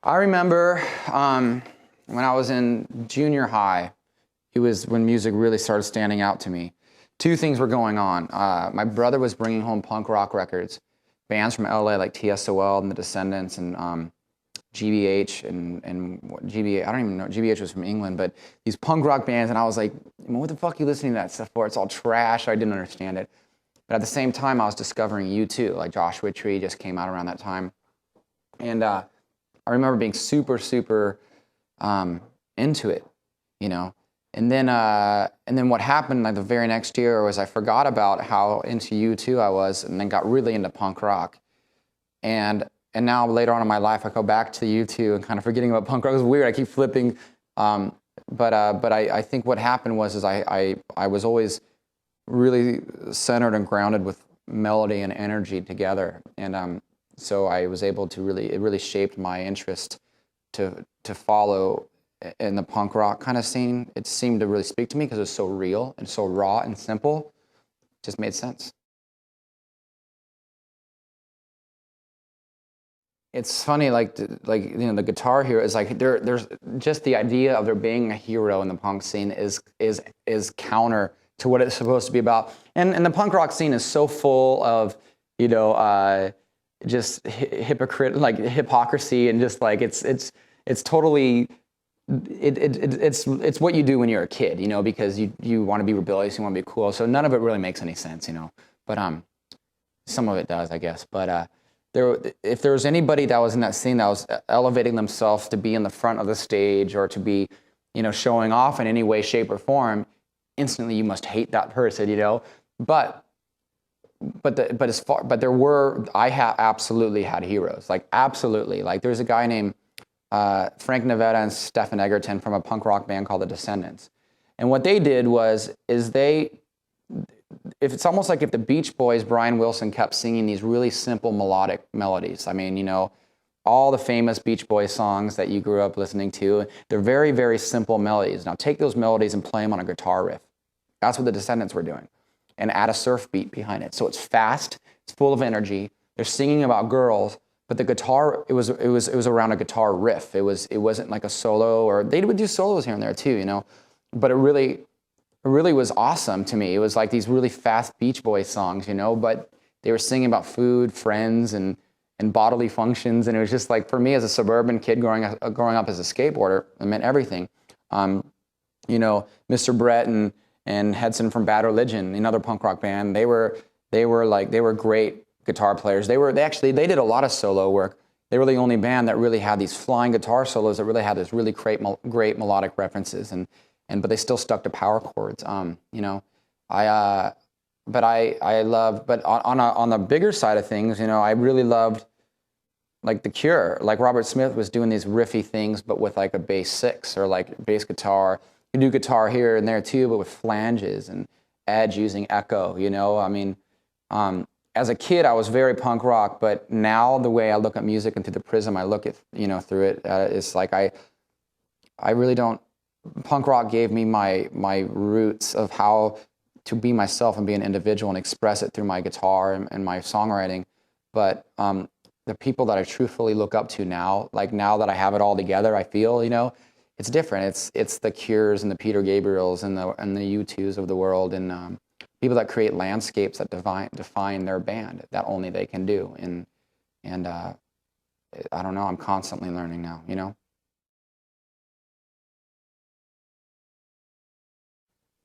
I remember when I was in junior high, it was when music really started standing out to me. Two things were going on. My brother was bringing home punk rock records, bands from LA like TSOL and The Descendants and GBH and GBH, I don't even know, GBH was from England, but these punk rock bands, and I was like, what the fuck are you listening to that stuff for? It's all trash. I didn't understand it. But at the same time, I was discovering U2, like Joshua Tree just came out around that time. And I remember being super, super into it, you know. And then what happened like the very next year was I forgot about how into U2 I was, and then got really into punk rock. And now later on in my life, I go back to U2 and kind of forgetting about punk rock. It was weird. I keep flipping. But I think what happened was I was always really centered and grounded with melody and energy together. And so I was able to it really shaped my interest to follow in the punk rock kind of scene. It seemed to really speak to me because it was so real and so raw and simple. It just made sense. It's funny, like you know, the guitar hero is like there's just the idea of there being a hero in the punk scene is counter to what it's supposed to be about. And the punk rock scene is so full of, you know, just hypocrisy and just like it's totally it's what you do when you're a kid, you know, because you want to be rebellious, you want to be cool. So none of it really makes any sense, you know. But some of it does, I guess. But if there was anybody that was in that scene that was elevating themselves to be in the front of the stage or to be, you know, showing off in any way, shape, or form, instantly you must hate that person, you know. But there were, absolutely had heroes, like absolutely. Like there's a guy named Frank Nevada and Stephen Egerton from a punk rock band called The Descendants, and what they did it's almost like if the Beach Boys, Brian Wilson, kept singing these really simple melodic melodies. I mean, you know, all the famous Beach Boys songs that you grew up listening to, they're very, very simple melodies. Now take those melodies and play them on a guitar riff. That's what the Descendants were doing. And add a surf beat behind it. So it's fast, it's full of energy. They're singing about girls, but the guitar, it was around a guitar riff. It wasn't like a solo, or they would do solos here and there too, you know. But it really was awesome to me. It was like these really fast Beach Boys songs, you know, but they were singing about food, friends, and bodily functions, and it was just like, for me as a suburban kid growing up as a skateboarder, it meant everything. You know, Mr. Brett and Hedson from Bad Religion, another punk rock band, they were great guitar players. They did a lot of solo work. They were the only band that really had these flying guitar solos that really had this really great melodic references, but they still stuck to power chords. You know, but on the bigger side of things, you know, I really loved like The Cure. Like Robert Smith was doing these riffy things, but with like a bass six or like bass guitar. You do guitar here and there too, but with flanges, and Edge using echo, you know. I mean, as a kid, I was very punk rock, but now the way I look at music and through the prism I look at, you know, through it, it's like I really don't. Punk rock gave me my roots of how to be myself and be an individual and express it through my guitar and my songwriting. But the people that I truthfully look up to now, like now that I have it all together, I feel, you know, it's different. It's the Cures and the Peter Gabriels and the U2s of the world, and people that create landscapes that define their band that only they can do. And I don't know. I'm constantly learning now, you know.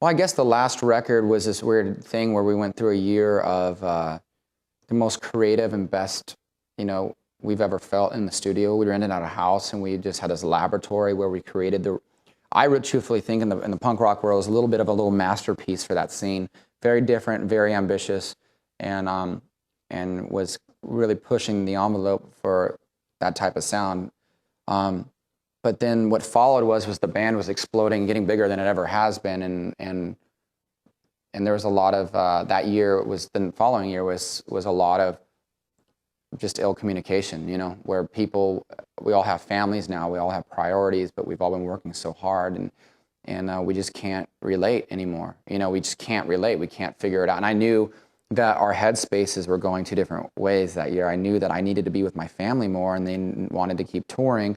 Well, I guess the last record was this weird thing where we went through a year of the most creative and best, you know, we've ever felt in the studio. We rented out a house and we just had this laboratory where we created I would truthfully think in the punk rock world, it was a little bit of a little masterpiece for that scene. Very different, very ambitious, and was really pushing the envelope for that type of sound. But then what followed was the band was exploding, getting bigger than it ever has been, and there was a lot of that year the following year was a lot of just ill communication, you know, where we all have families now, we all have priorities, but we've all been working so hard, and we just can't relate anymore. You know, we just can't relate. We can't figure it out. And I knew that our headspaces were going two different ways that year. I knew that I needed to be with my family more, and they wanted to keep touring.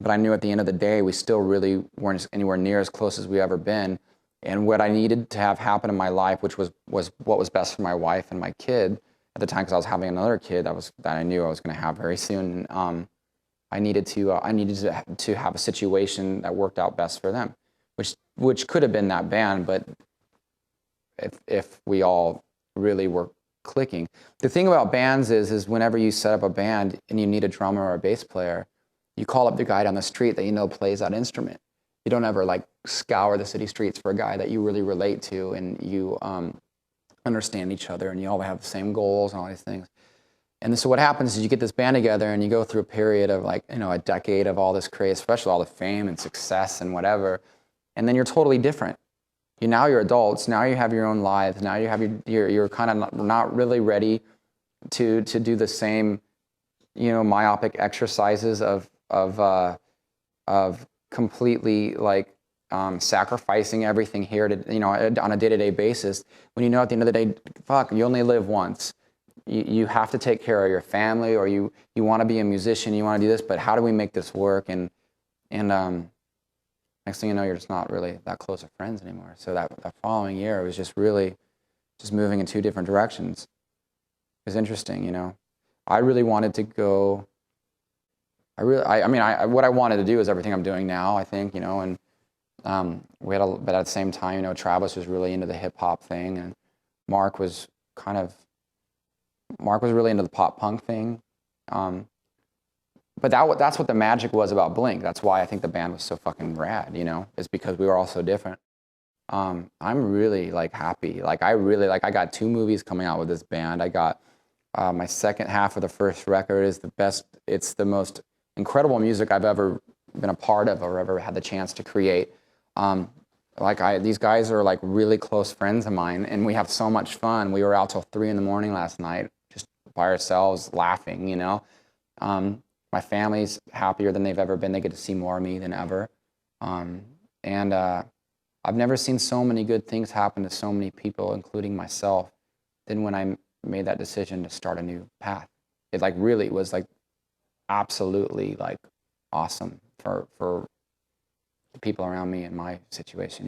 But I knew at the end of the day, we still really weren't anywhere near as close as we ever been. And what I needed to have happen in my life, which was what was best for my wife and my kid at the time, because I was having another kid that I knew I was going to have very soon. I needed to have a situation that worked out best for them, which could have been that band, but if we all really were clicking. The thing about bands is whenever you set up a band and you need a drummer or a bass player, you call up the guy down the street that you know plays that instrument. You don't ever like scour the city streets for a guy that you really relate to and you understand each other and you all have the same goals and all these things. And so what happens is you get this band together and you go through a period of like, you know, a decade of all this craze, especially all the fame and success and whatever, and then you're totally different. Now you're adults. Now you have your own lives. Now you have you're kind of not really ready to do the same, you know, myopic exercises of completely like sacrificing everything here to, you know, on a day-to-day basis. When you know at the end of the day, fuck, you only live once. You have to take care of your family, or you want to be a musician. You want to do this, but how do we make this work? And next thing you know, you're just not really that close of friends anymore. So that following year, it was just really just moving in two different directions. It was interesting, you know. I really wanted to go. What I wanted to do is everything I'm doing now, I think, you know. And but at the same time, you know, Travis was really into the hip hop thing, and Mark was really into the pop punk thing. But that's what the magic was about Blink. That's why I think the band was so fucking rad, you know, is because we were all so different. I'm really like happy. Like I got 2 movies coming out with this band. I got my second half of the first record is the best. It's the most incredible music I've ever been a part of or ever had the chance to create. These guys are like really close friends of mine, and we have so much fun. We were out till 3 a.m. last night, just by ourselves, laughing, you know. My family's happier than they've ever been. They get to see more of me than ever. I've never seen so many good things happen to so many people, including myself, than when I made that decision to start a new path. It like really was like absolutely like awesome for the people around me in my situation.